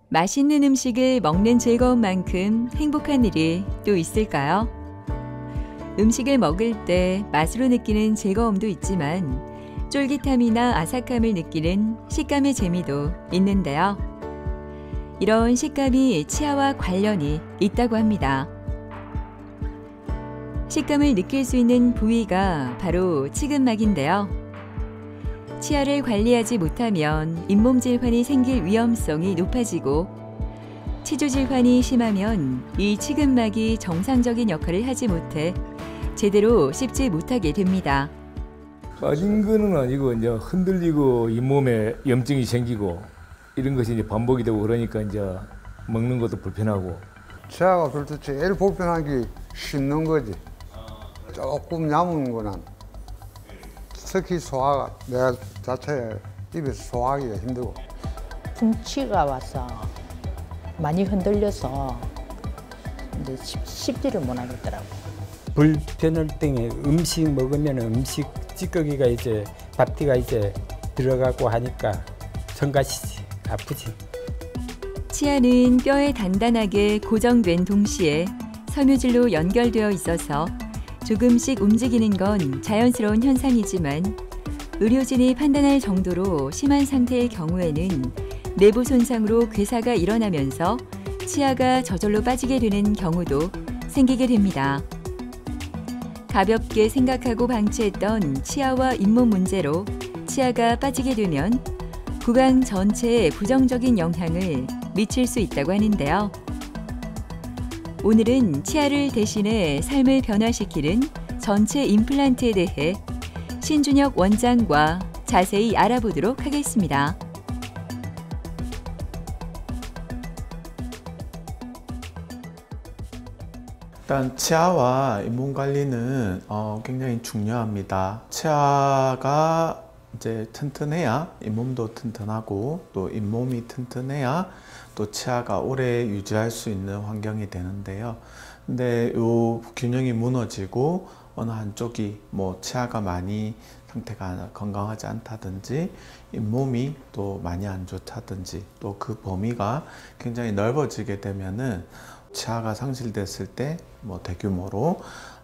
맛있는 음식을 먹는 즐거움만큼 행복한 일이 또 있을까요? 음식을 먹을 때 맛으로 느끼는 즐거움도 있지만 쫄깃함이나 아삭함을 느끼는 식감의 재미도 있는데요. 이런 식감이 치아와 관련이 있다고 합니다. 식감을 느낄 수 있는 부위가 바로 치근막인데요. 치아를 관리하지 못하면 잇몸 질환이 생길 위험성이 높아지고 치주 질환이 심하면 이 치근막이 정상적인 역할을 하지 못해 제대로 씹지 못하게 됩니다. 빠진 거는 아니고 이제 흔들리고 잇몸에 염증이 생기고 이런 것이 이제 반복이 되고 그러니까 이제 먹는 것도 불편하고. 치아가 그럴 때 제일 불편한 게 씹는 거지. 조금 남은 거는 특히 소화가 내 자체에 입에서 소화하기가 힘들고. 분치가 와서 많이 흔들려서 이제 씹지를 못하겠더라고. 불편할 때 음식 먹으면 음식 찌꺼기가 이제 밥티가 이제 들어가고 하니까 성가시지 아프지. 치아는 뼈에 단단하게 고정된 동시에 섬유질로 연결되어 있어서 조금씩 움직이는 건 자연스러운 현상이지만 의료진이 판단할 정도로 심한 상태의 경우에는 내부 손상으로 괴사가 일어나면서 치아가 저절로 빠지게 되는 경우도 생기게 됩니다. 가볍게 생각하고 방치했던 치아와 잇몸 문제로 치아가 빠지게 되면 구강 전체에 부정적인 영향을 미칠 수 있다고 하는데요. 오늘은 치아를 대신해 삶을 변화시키는 전체 임플란트에 대해 신준혁 원장과 자세히 알아보도록 하겠습니다. 일단 치아와 잇몸 관리는 굉장히 중요합니다. 치아가 이제 튼튼해야 잇몸도 튼튼하고 또 잇몸이 튼튼해야 또 치아가 오래 유지할 수 있는 환경이 되는데요. 근데 이 균형이 무너지고 어느 한쪽이 뭐 치아가 많이 상태가 건강하지 않다든지 잇몸이 또 많이 안 좋다든지 또 그 범위가 굉장히 넓어지게 되면은 치아가 상실됐을 때 뭐 대규모로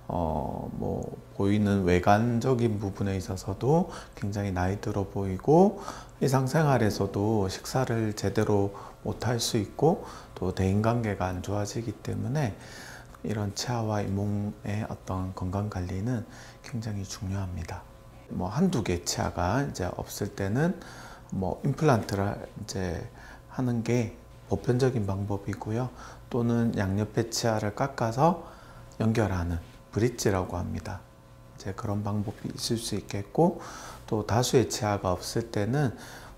뭐 보이는 외관적인 부분에 있어서도 굉장히 나이 들어 보이고 일상생활에서도 식사를 제대로 못할 수 있고 또 대인관계가 안 좋아지기 때문에 이런 치아와 잇몸의 어떤 건강 관리는 굉장히 중요합니다. 뭐 한두 개 치아가 이제 없을 때는 뭐 임플란트를 이제 하는 게 보편적인 방법이고요. 또는 양옆에 치아를 깎아서 연결하는 브릿지라고 합니다. 이제 그런 방법이 있을 수 있겠고 또 다수의 치아가 없을 때는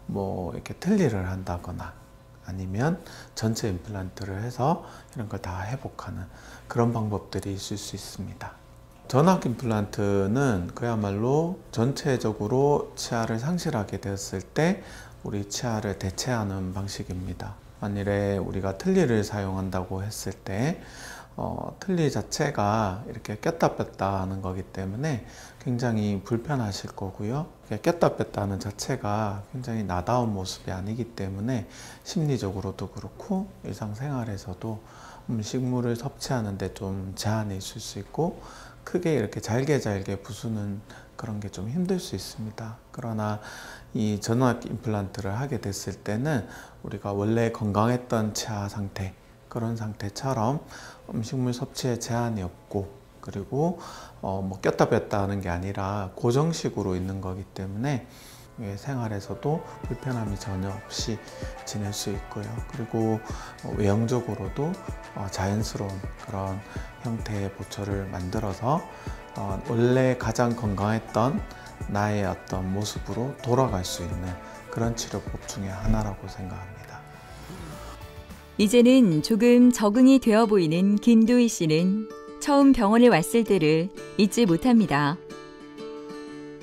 뭐 이렇게 틀니를 한다거나 아니면 전체 임플란트를 해서 이런 걸 다 회복하는 그런 방법들이 있을 수 있습니다. 전악 임플란트는 그야말로 전체적으로 치아를 상실하게 되었을 때 우리 치아를 대체하는 방식입니다. 만일에 우리가 틀니를 사용한다고 했을 때 틀니 자체가 이렇게 꼈다 뺐다 하는 거기 때문에 굉장히 불편하실 거고요. 꼈다 뺐다 하는 자체가 굉장히 나다운 모습이 아니기 때문에 심리적으로도 그렇고 일상생활에서도 음식물을 섭취하는 데 좀 제한이 있을 수 있고 크게 이렇게 잘게 부수는 그런 게 좀 힘들 수 있습니다. 그러나 이 전악 임플란트를 하게 됐을 때는 우리가 원래 건강했던 치아 상태 그런 상태처럼 음식물 섭취에 제한이 없고 그리고 뭐 꼈다 뺐다 하는 게 아니라 고정식으로 있는 거기 때문에 생활에서도 불편함이 전혀 없이 지낼 수 있고요. 그리고 외형적으로도 자연스러운 그런 형태의 보초를 만들어서 원래 가장 건강했던 나의 어떤 모습으로 돌아갈 수 있는 그런 치료법 중에 하나라고 생각합니다. 이제는 조금 적응이 되어 보이는 김도희 씨는 처음 병원에 왔을 때를 잊지 못합니다.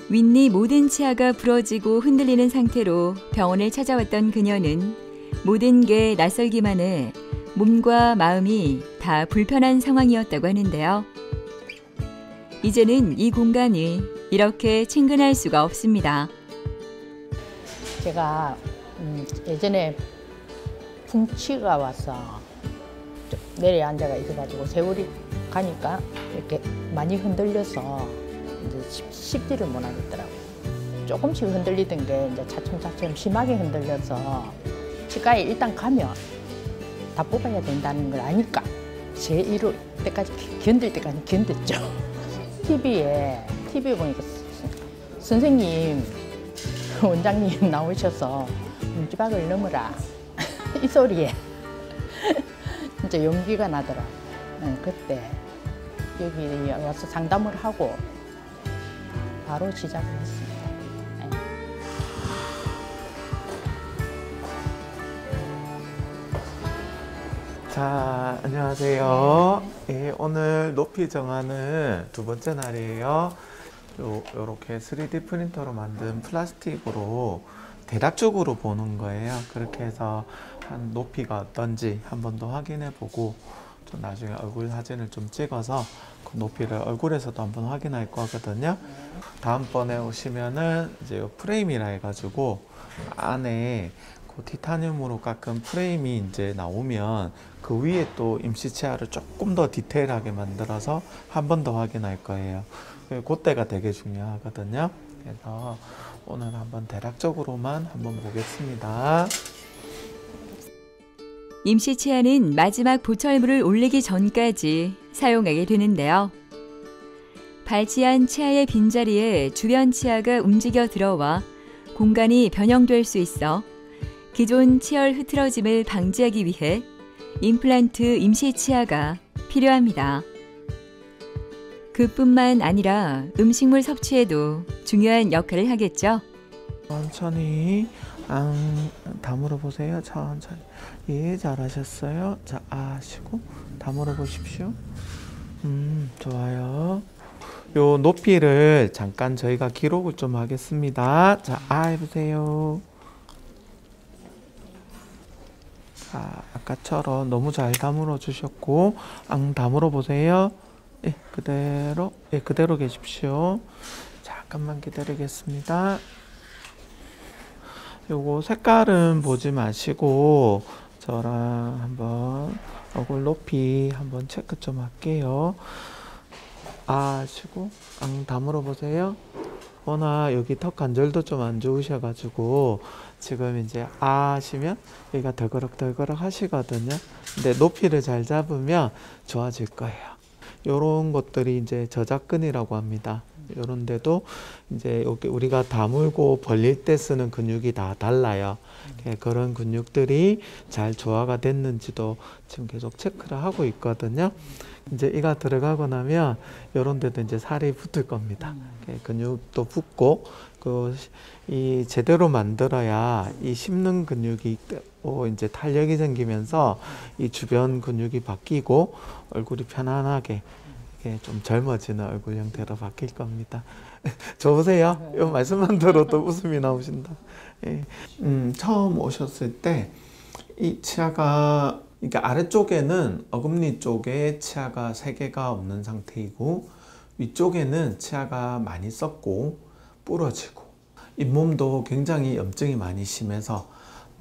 윗니 모든 치아가 부러지고 흔들리는 상태로 병원을 찾아왔던 그녀는 모든 게 낯설기만 해 몸과 마음이 다 불편한 상황이었다고 하는데요. 이제는 이 공간이 이렇게 친근할 수가 없습니다. 제가 예전에 풍치가 와서 내려 앉아가 있어가지고 세월이 가니까 이렇게 많이 흔들려서 이제 씹지를 못하겠더라고요. 조금씩 흔들리던 게 이제 차츰차츰 심하게 흔들려서 치과에 일단 가면 다 뽑아야 된다는 걸 아니까 제 이럴 때까지 견딜 때까지 견뎠죠. TV 보니까 선생님, 원장님 나오셔서 문지박을 넘어라 이 소리에 진짜 용기가 나더라. 그때 여기 와서 상담을 하고 바로 시작을 했습니다. 자, 안녕하세요. 예, 오늘 높이 정하는 두 번째 날이에요. 요렇게 3D 프린터로 만든 플라스틱으로 대략적으로 보는 거예요. 그렇게 해서 한 높이가 어떤지 한 번 더 확인해 보고 또 나중에 얼굴 사진을 좀 찍어서 그 높이를 얼굴에서도 한번 확인할 거거든요. 다음번에 오시면은 이제 요 프레임이라 해가지고 안에 그 티타늄으로 깎은 프레임이 이제 나오면 그 위에 또 임시 치아를 조금 더 디테일하게 만들어서 한 번 더 확인할 거예요. 그때가 되게 중요하거든요. 그래서 오늘 한번 대략적으로만 한번 보겠습니다. 임시 치아는 마지막 보철물을 올리기 전까지 사용하게 되는데요. 발치한 치아의 빈자리에 주변 치아가 움직여 들어와 공간이 변형될 수 있어 기존 치열 흐트러짐을 방지하기 위해 임플란트 임시 치아가 필요합니다. 그뿐만 아니라 음식물 섭취에도 중요한 역할을 하겠죠. 천천히 다물어 보세요. 천천히. 예, 잘하셨어요. 자, 하시고 다물어 보십시오. 좋아요. 요 높이를 잠깐 저희가 기록을 좀 하겠습니다. 자, 해보세요. 자, 아까처럼 너무 잘 다물어 주셨고 다물어 보세요. 예, 그대로 계십시오. 잠깐만 기다리겠습니다. 요거 색깔은 보지 마시고 저랑 한번 얼굴 높이 한번 체크 좀 할게요. 하시고 다물어 보세요. 워낙 여기 턱 관절도 좀 안 좋으셔가지고 지금 이제 하시면 여기가 덜그럭 하시거든요. 근데 높이를 잘 잡으면 좋아질 거예요. 요런 것들이 이제 저작근이라고 합니다. 요런 데도 이제 여기 우리가 다물고 벌릴 때 쓰는 근육이 다 달라요. 그런 근육들이 잘 조화가 됐는지도 지금 계속 체크를 하고 있거든요. 이제 이가 들어가고 나면 요런 데도 이제 살이 붙을 겁니다. 근육도 붙고 이 제대로 만들어야 이 씹는 근육이 이제 탄력이 생기면서 이 주변 근육이 바뀌고 얼굴이 편안하게 좀 젊어지는 얼굴 형태로 바뀔 겁니다. 좋으세요? 이 말씀만 들어도 웃음이 나오신다. 예. 처음 오셨을 때 이 치아가 그러니까 아래쪽에는 어금니 쪽에 치아가 3개가 없는 상태이고 위쪽에는 치아가 많이 썩고 부러지고 잇몸도 굉장히 염증이 많이 심해서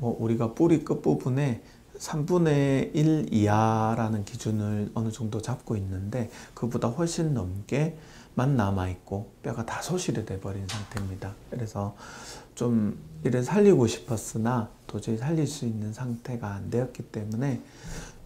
우리가 뿌리 끝부분에 3분의 1 이하라는 기준을 어느 정도 잡고 있는데 그보다 훨씬 넘게만 남아있고 뼈가 다 소실이 돼버린 상태입니다. 그래서 좀 이를 살리고 싶었으나 도저히 살릴 수 있는 상태가 안 되었기 때문에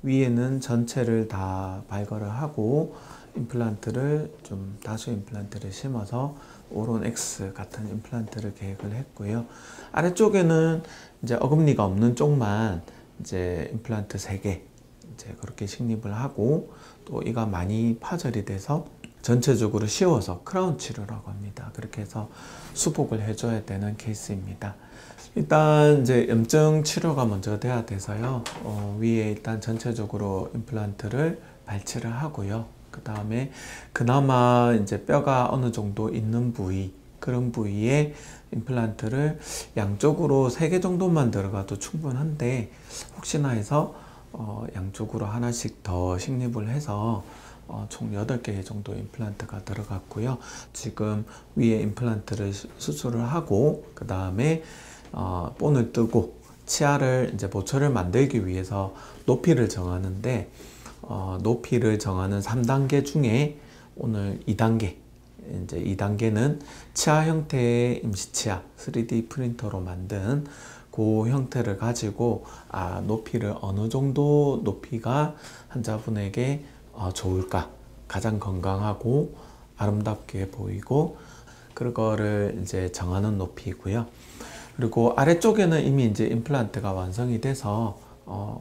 위에는 전체를 다 발걸을 하고 임플란트를 좀 다수 임플란트를 심어서 오론 X 같은 임플란트를 계획을 했고요. 아래쪽에는 이제 어금니가 없는 쪽만 이제 임플란트 3개 이제 그렇게 식립을 하고 또 이가 많이 파절이 돼서 전체적으로 씌워서 크라운 치료라고 합니다. 그렇게 해서 수복을 해줘야 되는 케이스입니다. 일단 이제 염증 치료가 먼저 돼야 돼서요. 위에 일단 전체적으로 임플란트를 발치를 하고요. 그 다음에 그나마 이제 뼈가 어느 정도 있는 부위 그런 부위에 임플란트를 양쪽으로 3개 정도만 들어가도 충분한데 혹시나 해서 양쪽으로 하나씩 더 식립을 해서 총 8개 정도 임플란트가 들어갔고요. 지금 위에 임플란트를 수술을 하고 그 다음에 본을 뜨고 치아를 이제 보철을 만들기 위해서 높이를 정하는데 높이를 정하는 3단계 중에 오늘 2단계, 이제 2단계는 치아 형태의 임시치아 3D 프린터로 만든 그 형태를 가지고 높이를 어느 정도 높이가 환자분에게 좋을까, 가장 건강하고 아름답게 보이고 그거를 이제 정하는 높이고요. 그리고 아래쪽에는 이미 이제 임플란트가 완성이 돼서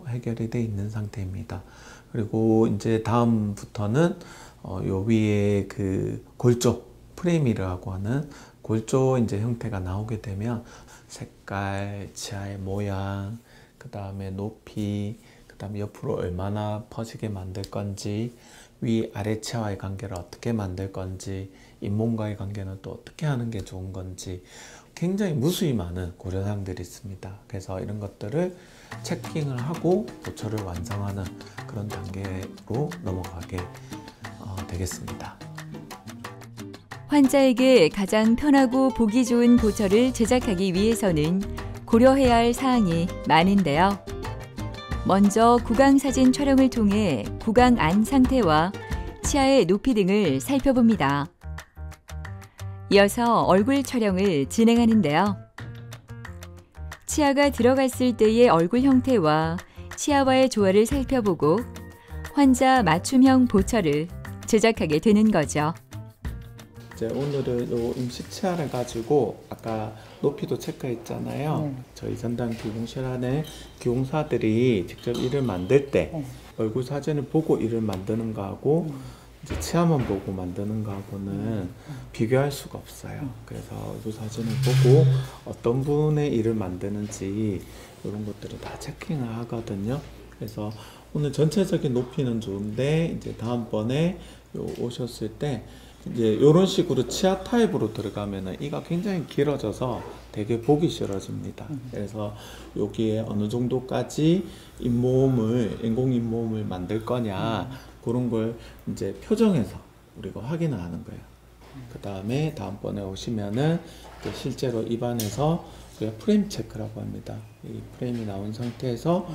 해결이 돼 있는 상태입니다. 그리고 이제 다음부터는 요 위에 그 골조 프레임이라고 하는 골조 이제 형태가 나오게 되면 색깔, 치아의 모양, 그 다음에 높이, 그 다음에 옆으로 얼마나 퍼지게 만들 건지, 위 아래 치아와의 관계를 어떻게 만들 건지, 잇몸과의 관계는 또 어떻게 하는 게 좋은 건지 굉장히 무수히 많은 고려사항들이 있습니다. 그래서 이런 것들을 체킹을 하고 보철을 완성하는 그런 단계로 넘어가게 되겠습니다. 환자에게 가장 편하고 보기 좋은 보철을 제작하기 위해서는 고려해야 할 사항이 많은데요. 먼저 구강사진 촬영을 통해 구강 안 상태와 치아의 높이 등을 살펴봅니다. 이어서 얼굴 촬영을 진행하는데요. 치아가 들어갔을 때의 얼굴 형태와 치아와의 조화를 살펴보고 환자 맞춤형 보철을 제작하게 되는 거죠. 이제 오늘은 요 임시치아를 가지고 아까 높이도 체크했잖아요. 저희 전담 기공실 안에 기공사들이 직접 이를 만들 때 얼굴 사진을 보고 이를 만드는 거하고 이제 치아만 보고 만드는 거하고는 비교할 수가 없어요. 그래서 얼굴 사진을 보고 어떤 분의 이를 만드는지 이런 것들을 다 체킹을 하거든요. 그래서 오늘 전체적인 높이는 좋은데 이제 다음번에 오셨을 때 이제 이런 식으로 치아 타입으로 들어가면은 이가 굉장히 길어져서 되게 보기 싫어집니다. 그래서 여기에 어느 정도까지 잇몸을, 인공 잇몸을 만들 거냐 그런 걸 이제 표정에서 우리가 확인을 하는 거예요. 그 다음에 다음번에 오시면은 실제로 입안에서 우리가 프레임 체크라고 합니다. 이 프레임이 나온 상태에서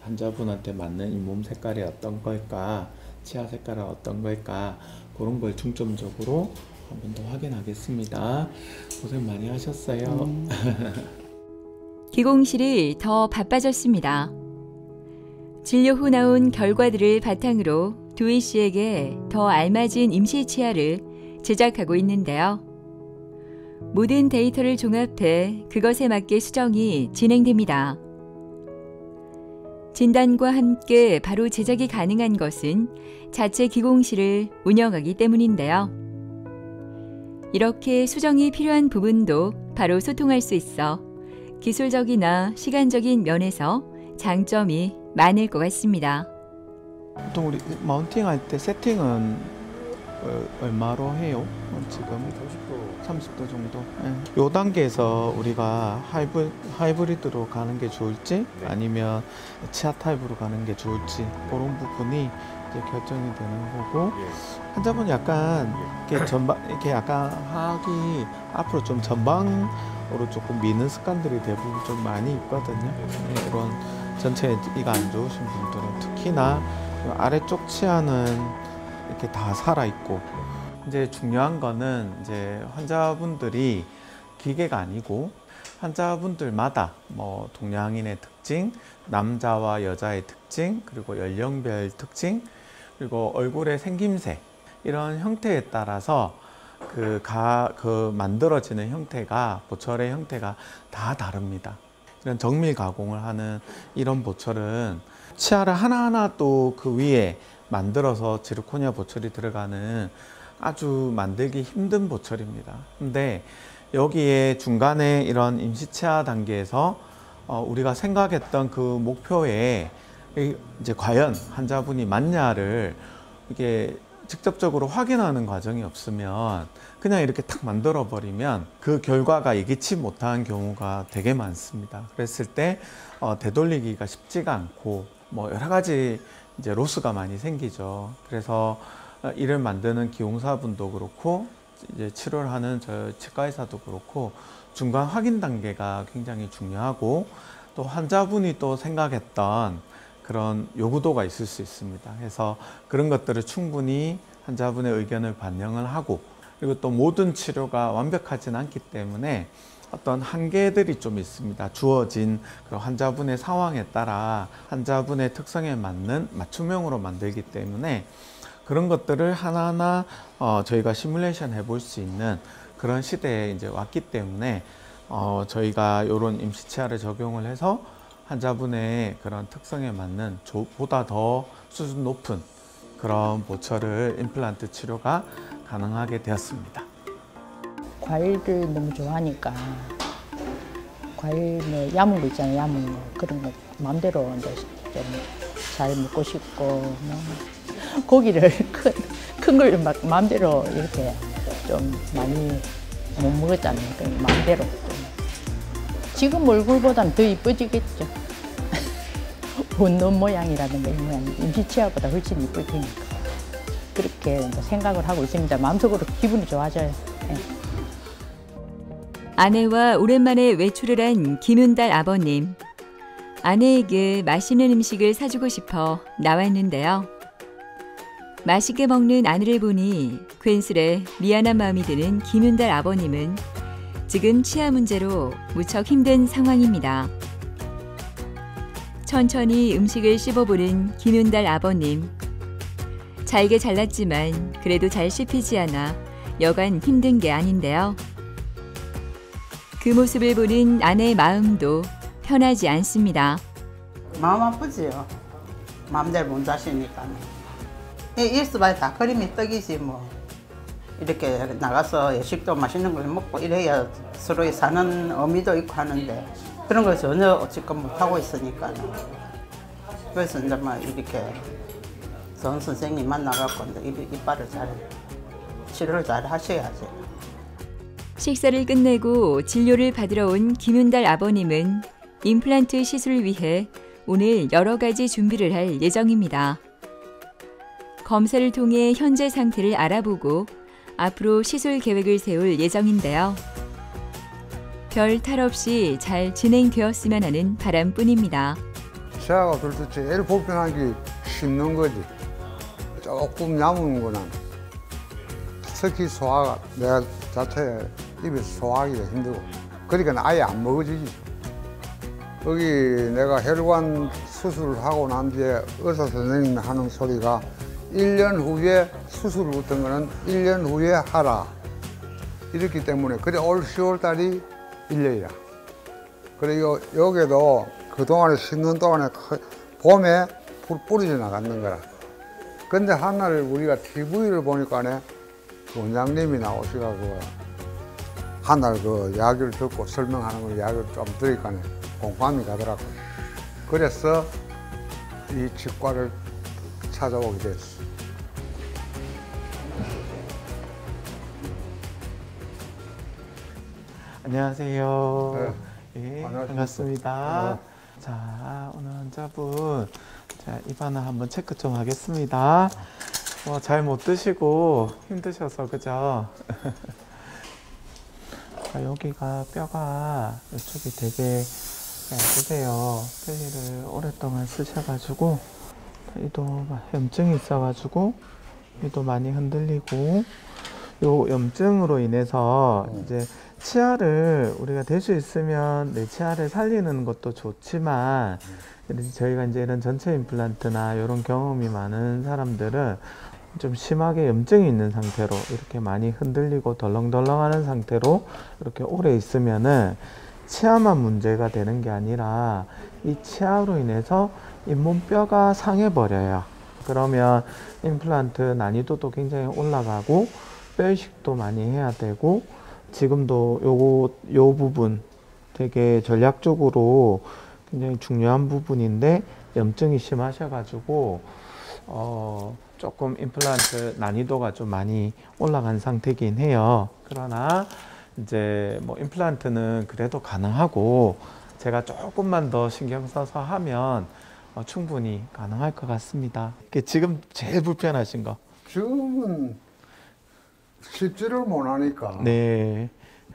환자분한테 맞는 잇몸 색깔이 어떤 걸까, 치아 색깔은 어떤 걸까, 그런 걸 중점적으로 한 번 더 확인하겠습니다. 고생 많이 하셨어요. 기공실이 더 바빠졌습니다. 진료 후 나온 결과들을 바탕으로 두희 씨에게 더 알맞은 임시 치아를 제작하고 있는데요. 모든 데이터를 종합해 그것에 맞게 수정이 진행됩니다. 진단과 함께 바로 제작이 가능한 것은 자체 기공실을 운영하기 때문인데요. 이렇게 수정이 필요한 부분도 바로 소통할 수 있어 기술적이나 시간적인 면에서 장점이 많을 것 같습니다. 보통 우리 마운팅 할 때 세팅은 얼마로 해요? 지금 30도 정도. 네. 요 단계에서 우리가 하이브리드로 가는 게 좋을지 아니면 치아 타입으로 가는 게 좋을지 그런 부분이 이제 결정이 되는 거고, 환자분 약간 이렇게 약간 하악이 앞으로 좀 전방으로 조금 미는 습관들이 대부분 좀 많이 있거든요. 네, 이런 전체 이가 안 좋으신 분들은 특히나 아래쪽 치아는 이렇게 다 살아 있고, 이제 중요한 거는 이제 환자분들이 기계가 아니고 환자분들마다 뭐 동양인의 특징, 남자와 여자의 특징, 그리고 연령별 특징, 그리고 얼굴의 생김새 이런 형태에 따라서 그 만들어지는 형태가, 보철의 형태가 다 다릅니다. 이런 정밀 가공을 하는 이런 보철은 치아를 하나하나 또 그 위에 만들어서 지르코니아 보철이 들어가는 아주 만들기 힘든 보철입니다. 근데 여기에 중간에 이런 임시치아 단계에서 우리가 생각했던 그 목표에 이제 과연 환자분이 맞냐를 이게 직접적으로 확인하는 과정이 없으면 그냥 이렇게 탁 만들어 버리면 그 결과가 예기치 못한 경우가 되게 많습니다. 그랬을 때 되돌리기가 쉽지가 않고 뭐 여러 가지 이제 로스가 많이 생기죠. 그래서 이를 만드는 기용사분도 그렇고 이제 치료를 하는 저 치과의사도 그렇고 중간 확인 단계가 굉장히 중요하고, 또 환자분이 또 생각했던 그런 요구도가 있을 수 있습니다. 그래서 그런 것들을 충분히 환자분의 의견을 반영을 하고, 그리고 또 모든 치료가 완벽하진 않기 때문에 어떤 한계들이 좀 있습니다. 주어진 환자분의 상황에 따라 환자분의 특성에 맞는 맞춤형으로 만들기 때문에 그런 것들을 하나하나 저희가 시뮬레이션 해볼 수 있는 그런 시대에 이제 왔기 때문에 저희가 이런 임시치아를 적용을 해서 환자분의 그런 특성에 맞는 보다 더 수준 높은 그런 보철을 임플란트 치료가 가능하게 되었습니다. 과일을 너무 좋아하니까 과일 뭐 야문 거 있잖아요. 야문 거 그런 거 마음대로 이제 좀 잘 먹고 싶고 뭐 고기를 큰 걸 막 마음대로 이렇게 좀 많이 못 먹었잖아요. 마음대로 지금 얼굴보다는 더 이뻐지겠죠. 웃는 모양이라든가 이 모양 임시치아보다 훨씬 이쁠 테니까 그렇게 생각을 하고 있습니다. 마음속으로 기분이 좋아져요. 네. 아내와 오랜만에 외출을 한 김윤달 아버님. 아내에게 맛있는 음식을 사주고 싶어 나왔는데요. 맛있게 먹는 아내를 보니 괜스레 미안한 마음이 드는 김윤달 아버님은 지금 치아 문제로 무척 힘든 상황입니다. 천천히 음식을 씹어보는 김윤달 아버님. 잘게 잘랐지만 그래도 잘 씹히지 않아 여간 힘든 게 아닌데요. 그 모습을 보는 아내의 마음도 편하지 않습니다. 마음 아프지요. 마음대로 못 자시니까. 일수바에 다 그림이 떡이지 뭐. 이렇게 나가서 예식도 맛있는 걸 먹고 이래야 서로 사는 의미도 있고 하는데 그런 걸 전혀 지금 못하고 있으니까. 그래서 이제 막 이렇게 좋은 선생님 만나갖고 이빨을 잘 치료를 잘 하셔야지. 식사를 끝내고 진료를 받으러 온 김윤달 아버님은 임플란트 시술을 위해 오늘 여러 가지 준비를 할 예정입니다. 검사를 통해 현재 상태를 알아보고 앞으로 시술 계획을 세울 예정인데요. 별 탈 없이 잘 진행되었으면 하는 바람뿐입니다. 치아가 그래도 제일 불편한 게 씹는 거지. 조금 남은 거는 특히 소화가 내가 자체 입에서 소화하기가 힘들고 그러니까 아예 안 먹어지지. 여기 내가 혈관 수술을 하고 난 뒤에 의사 선생님이 하는 소리가 1년 후에 수술 같은 거는 1년 후에 하라. 이렇기 때문에 그래 올 10월 달이 1년이라. 그리고 여기도 그동안에 씹는 동안에 봄에 뿌리져 나갔는 거라. 근데 한날 우리가 TV를 보니까 원장님이 나오셔가지고 한날 그 이야기를 듣고 설명하는 걸 이야기를 좀 들으니까 공감이 가더라고요. 그래서 이 치과를 찾아오게 됐어요. 안녕하세요. 네. 예, 네. 반갑습니다. 자, 오늘 환자분 자, 입안을 한번 체크 좀 하겠습니다. 잘 못 드시고 힘드셔서 그죠? 자, 여기가 뼈가 이쪽이 되게 얇으세요. 뼈를 오랫동안 쓰셔가지고 이도 염증이 있어가지고 이도 많이 흔들리고 요 염증으로 인해서 이제 치아를 우리가 될 수 있으면 내 치아를 살리는 것도 좋지만 저희가 이제 이런 전체 임플란트나 이런 경험이 많은 사람들은 좀 심하게 염증이 있는 상태로 이렇게 많이 흔들리고 덜렁덜렁하는 상태로 이렇게 오래 있으면은 치아만 문제가 되는 게 아니라 이 치아로 인해서 잇몸뼈가 상해버려요. 그러면 임플란트 난이도도 굉장히 올라가고 뼈 이식도 많이 해야 되고 지금도 요 부분 되게 전략적으로 굉장히 중요한 부분인데 염증이 심하셔가지고 조금 임플란트 난이도가 좀 많이 올라간 상태긴 해요. 그러나 이제 뭐 임플란트는 그래도 가능하고 제가 조금만 더 신경 써서 하면 충분히 가능할 것 같습니다. 지금 제일 불편하신 거? 지금은 씹지를 못하니까 네.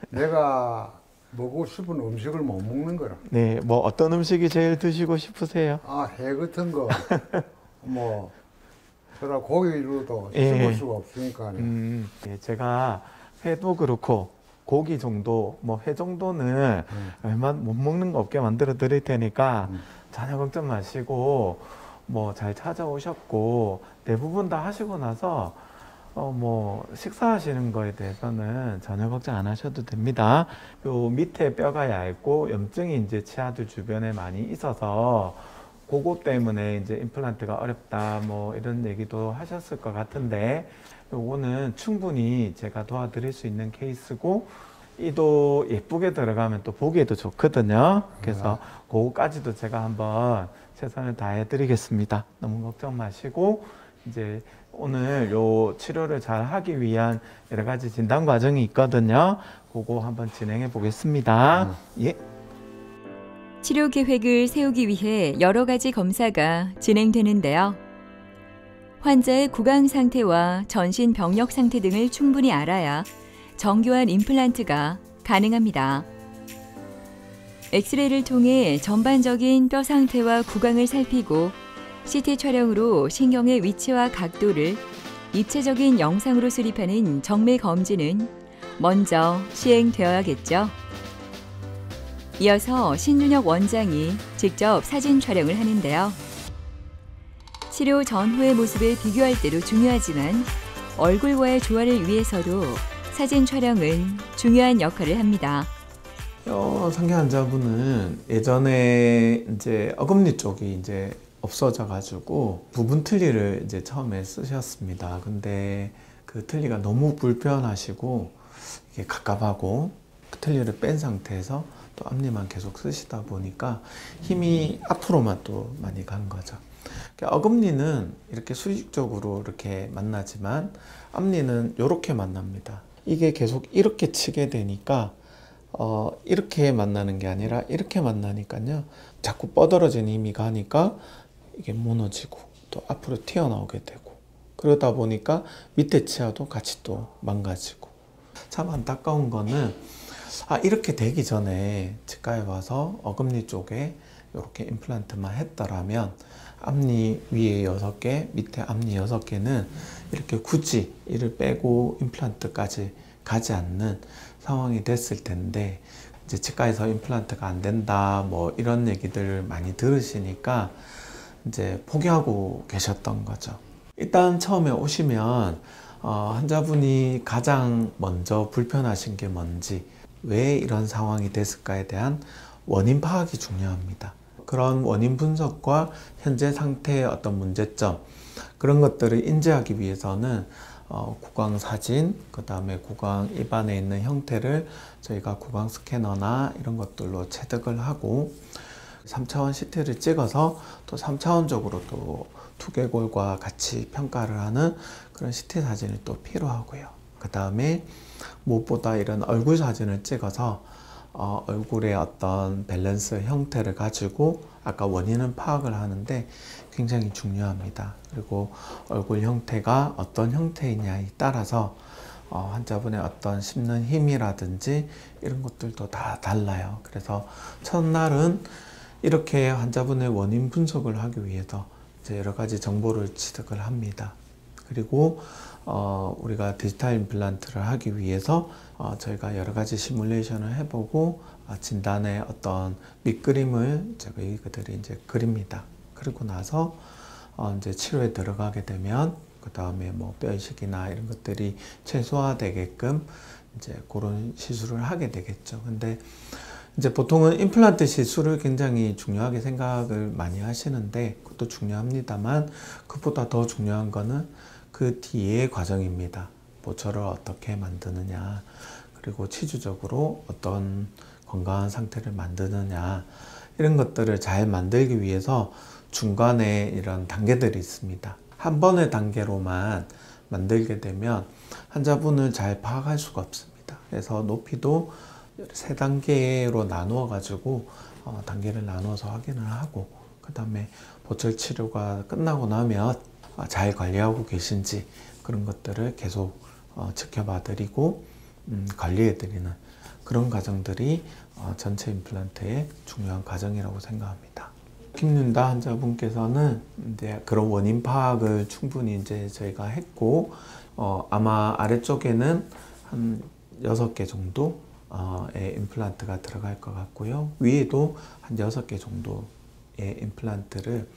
내가 먹고 싶은 음식을 못 먹는 거라. 네, 뭐 어떤 음식이 제일 드시고 싶으세요? 아, 해 같은 거, 뭐, 저라 고기로도 예. 씹을 수가 없으니까. 예, 제가 회도 그렇고 고기 정도, 뭐 회 정도는 얼마 못 먹는 거 없게 만들어 드릴 테니까 전혀 걱정 마시고 뭐 잘 찾아오셨고 대부분 다 하시고 나서 뭐 식사하시는 거에 대해서는 전혀 걱정 안 하셔도 됩니다. 요 밑에 뼈가 얇고 염증이 이제 치아들 주변에 많이 있어서 그거 때문에 이제 임플란트가 어렵다 뭐 이런 얘기도 하셨을 것 같은데 요거는 충분히 제가 도와드릴 수 있는 케이스고 이도 예쁘게 들어가면 또 보기에도 좋거든요. 그래서 그거까지도 제가 한번 최선을 다해 드리겠습니다. 너무 걱정 마시고 이제 오늘 요 치료를 잘 하기 위한 여러 가지 진단 과정이 있거든요. 그거 한번 진행해 보겠습니다. 예. 치료 계획을 세우기 위해 여러 가지 검사가 진행되는데요. 환자의 구강 상태와 전신 병력 상태 등을 충분히 알아야 정교한 임플란트가 가능합니다. 엑스레이를 통해 전반적인 뼈 상태와 구강을 살피고 CT 촬영으로 신경의 위치와 각도를 입체적인 영상으로 수립하는 정밀 검진은 먼저 시행되어야겠죠. 이어서 신윤혁 원장이 직접 사진 촬영을 하는데요. 치료 전후의 모습을 비교할 때도 중요하지만 얼굴과의 조화를 위해서도 사진 촬영은 중요한 역할을 합니다. 상해 환자분은 예전에 이제 어금니 쪽이 이제 없어져 가지고 부분 틀니를 이제 처음에 쓰셨습니다. 근데 그 틀니가 너무 불편하시고 이게 갑갑하고 그 틀니를 뺀 상태에서 또 앞니만 계속 쓰시다 보니까 힘이 앞으로만 또 많이 간 거죠. 어금니는 이렇게 수직적으로 이렇게 만나지만 앞니는 이렇게 만납니다. 이게 계속 이렇게 치게 되니까 이렇게 만나는 게 아니라 이렇게 만나니까요. 자꾸 뻗어지는 힘이 가니까 이게 무너지고 또 앞으로 튀어나오게 되고 그러다 보니까 밑에 치아도 같이 또 망가지고 참 안타까운 거는 이렇게 되기 전에 치과에 와서 어금니 쪽에 이렇게 임플란트만 했더라면 앞니 위에 6개, 밑에 앞니 6개는 이렇게 굳이 이를 빼고 임플란트까지 가지 않는 상황이 됐을 텐데 이제 치과에서 임플란트가 안 된다 뭐 이런 얘기들 많이 들으시니까 이제 포기하고 계셨던 거죠. 일단 처음에 오시면 환자분이 가장 먼저 불편하신 게 뭔지 왜 이런 상황이 됐을까에 대한 원인 파악이 중요합니다. 그런 원인 분석과 현재 상태의 어떤 문제점 그런 것들을 인지하기 위해서는 구강 사진, 그 다음에 구강 입안에 있는 형태를 저희가 구강 스캐너나 이런 것들로 체득을 하고 3차원 CT를 찍어서 또 3차원적으로 또 두개골과 같이 평가를 하는 그런 CT 사진이 또 필요하고요. 그 다음에 무엇보다 이런 얼굴 사진을 찍어서 얼굴의 어떤 밸런스 형태를 가지고 아까 원인은 파악을 하는데 굉장히 중요합니다. 그리고 얼굴 형태가 어떤 형태이냐에 따라서 환자분의 어떤 씹는 힘이라든지 이런 것들도 다 달라요. 그래서 첫날은 이렇게 환자분의 원인 분석을 하기 위해서 이제 여러 가지 정보를 취득을 합니다. 그리고 우리가 디지털 임플란트를 하기 위해서 저희가 여러 가지 시뮬레이션을 해보고 진단의 어떤 밑그림을 저희들이 이제 그립니다. 그리고 나서 이제 치료에 들어가게 되면 그 다음에 뭐 뼈이식이나 이런 것들이 최소화되게끔 이제 그런 시술을 하게 되겠죠. 근데 이제 보통은 임플란트 시술을 굉장히 중요하게 생각을 많이 하시는데 그것도 중요합니다만 그보다 더 중요한 거는 그 뒤의 과정입니다. 보철을 어떻게 만드느냐, 그리고 치주적으로 어떤 건강한 상태를 만드느냐, 이런 것들을 잘 만들기 위해서 중간에 이런 단계들이 있습니다. 한 번의 단계로만 만들게 되면 환자분을 잘 파악할 수가 없습니다. 그래서 높이도 3단계로 나누어 가지고 단계를 나눠서 확인을 하고 그 다음에 보철 치료가 끝나고 나면 잘 관리하고 계신지 그런 것들을 계속 지켜봐 드리고 관리해 드리는 그런 과정들이 전체 임플란트의 중요한 과정이라고 생각합니다. 김윤다 환자분께서는 이제 그런 원인 파악을 충분히 이제 저희가 했고, 아마 아래쪽에는 한 6개 정도의 임플란트가 들어갈 것 같고요. 위에도 한 6개 정도의 임플란트를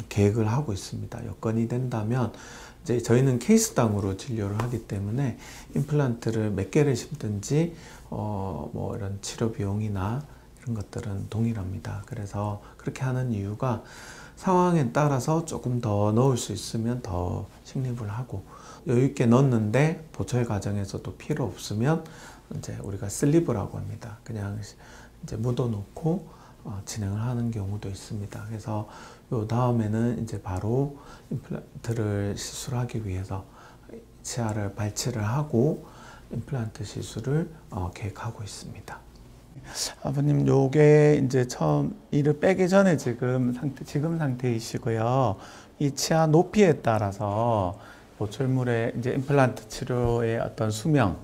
계획을 하고 있습니다. 여건이 된다면 이제 저희는 케이스당으로 진료를 하기 때문에 임플란트를 몇 개를 심든지 뭐 이런 치료 비용이나 이런 것들은 동일합니다. 그래서 그렇게 하는 이유가 상황에 따라서 조금 더 넣을 수 있으면 더 식립을 하고, 여유 있게 넣었는데 보철 과정에서도 필요 없으면 이제 우리가 슬리브라고 합니다. 그냥 이제 묻어 놓고 진행을 하는 경우도 있습니다. 그래서 요 다음에는 이제 바로 임플란트를 시술하기 위해서 치아를 발치를 하고 임플란트 시술을 계획하고 있습니다. 아버님, 요게 이제 처음 이를 빼기 전에 지금 상태이시고요. 이 치아 높이에 따라서 보철물의 이제 임플란트 치료의 어떤 수명,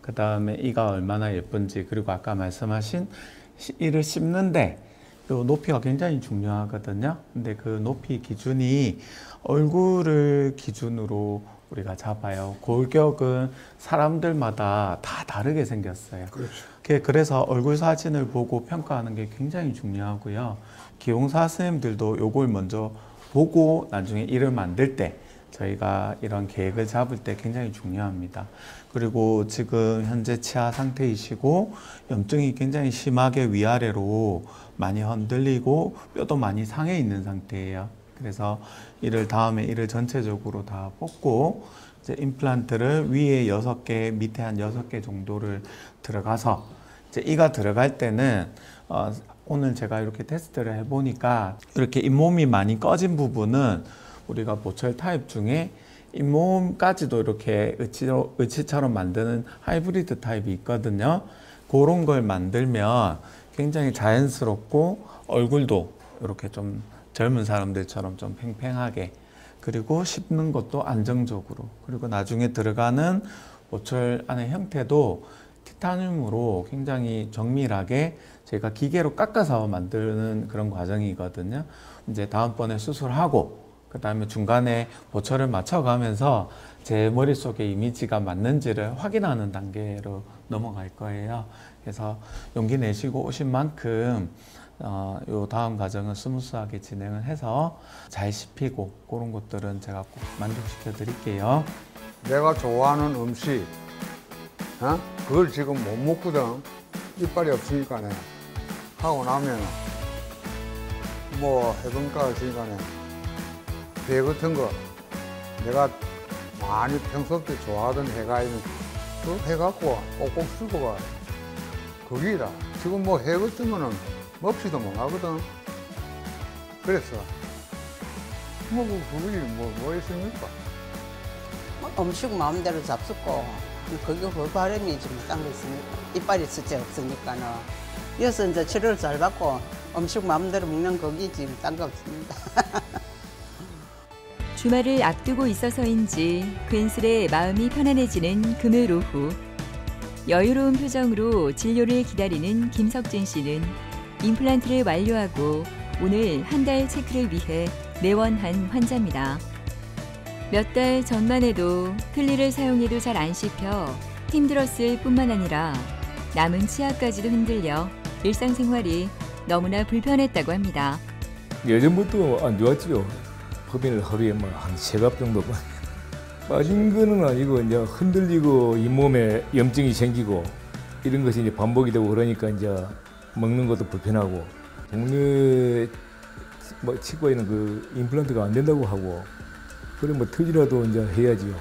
그 다음에 이가 얼마나 예쁜지, 그리고 아까 말씀하신 이를 씹는데 요 높이가 굉장히 중요하거든요. 근데 그 높이 기준이 얼굴을 기준으로 우리가 잡아요. 골격은 사람들마다 다 다르게 생겼어요. 그렇죠. 그래서 얼굴 사진을 보고 평가하는 게 굉장히 중요하고요. 기용사 선생님들도 요걸 먼저 보고 나중에 이를 만들 때 저희가 이런 계획을 잡을 때 굉장히 중요합니다. 그리고 지금 현재 치아 상태이시고 염증이 굉장히 심하게 위아래로 많이 흔들리고 뼈도 많이 상해 있는 상태예요. 그래서 다음에 이를 전체적으로 다 뽑고 이제 임플란트를 위에 6개, 밑에 한 6개 정도를 들어가서 이제 이가 들어갈 때는 오늘 제가 이렇게 테스트를 해보니까 이렇게 잇몸이 많이 꺼진 부분은 우리가 보철 타입 중에 잇몸까지도 이렇게 의치처럼 만드는 하이브리드 타입이 있거든요. 그런 걸 만들면 굉장히 자연스럽고 얼굴도 이렇게 좀 젊은 사람들처럼 좀 팽팽하게, 그리고 씹는 것도 안정적으로, 그리고 나중에 들어가는 보철 안의 형태도 티타늄으로 굉장히 정밀하게 저희가 기계로 깎아서 만드는 그런 과정이거든요. 이제 다음번에 수술하고 그 다음에 중간에 보철을 맞춰가면서 제 머릿속에 이미지가 맞는지를 확인하는 단계로 넘어갈 거예요. 그래서 용기 내시고 오신 만큼 요 다음 과정은 스무스하게 진행을 해서 잘 씹히고 그런 것들은 제가 꼭 만족시켜 드릴게요. 내가 좋아하는 음식, 그걸 지금 못 먹거든. 이빨이 없으니까 하고 나면 뭐 해변가가 있으니까 배 같은 거 내가 많이 평소 때 좋아하던 해가 있는 그 해갖고 꼭꼭 쓰고가 거기다. 지금 뭐 해 같은 거는 먹지도 못하거든. 그래서 뭐 그게 뭐 있습니까? 음식 마음대로 잡숫고 그게 그 바람이 좀 딴 거 있습니까? 이빨이 진짜 없으니까는. 여기서 이제 치료를 잘 받고 음식 마음대로 먹는 거기지 딴 거 없습니다. 주말을 앞두고 있어서인지 괜스레 마음이 편안해지는 금요일 오후. 여유로운 표정으로 진료를 기다리는 김석진 씨는 임플란트를 완료하고 오늘 한 달 체크를 위해 내원한 환자입니다. 몇 달 전만 해도 틀니를 사용해도 잘 안 씹혀 힘들었을 뿐만 아니라 남은 치아까지도 흔들려 일상생활이 너무나 불편했다고 합니다. 예전부터 안 좋았지요. 법인을 하루에 뭐 한 3갑 정도 빠진 거는 아니고 이제 흔들리고 잇몸에 염증이 생기고 이런 것이 이제 반복이 되고 그러니까 이제 먹는 것도 불편하고 동네 뭐 치과에는 그 임플란트가 안 된다고 하고 그래 뭐 틀니라도 이제 해야지요.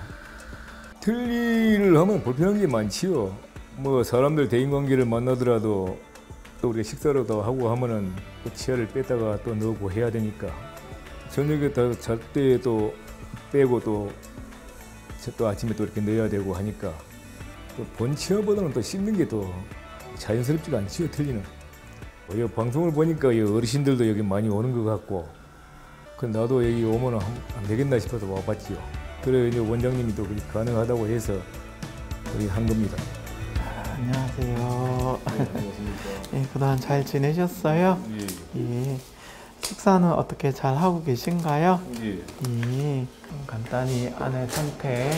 틀니를 하면 불편한 게 많지요. 뭐 사람들 대인관계를 만나더라도 또 우리가 식사라도 하고 하면은 또 치아를 뺐다가 또 넣고 해야 되니까 저녁에 잘 때 또 빼고 또 아침에 또 이렇게 넣어야 되고 하니까 또 본 치아보다는 또 씹는 게 더 자연스럽지가 않지요, 틀니는. 이 방송을 보니까 이 어르신들도 여기 많이 오는 것 같고 그 나도 여기 오면 안 되겠나 싶어서 와봤지요. 그래 이제 원장님이 또 가능하다고 해서 여기 한 겁니다. 안녕하세요. 예, 그동안 잘 지내셨어요? 예. 식사는 어떻게 잘 하고 계신가요? 예. 간단히 아내 상태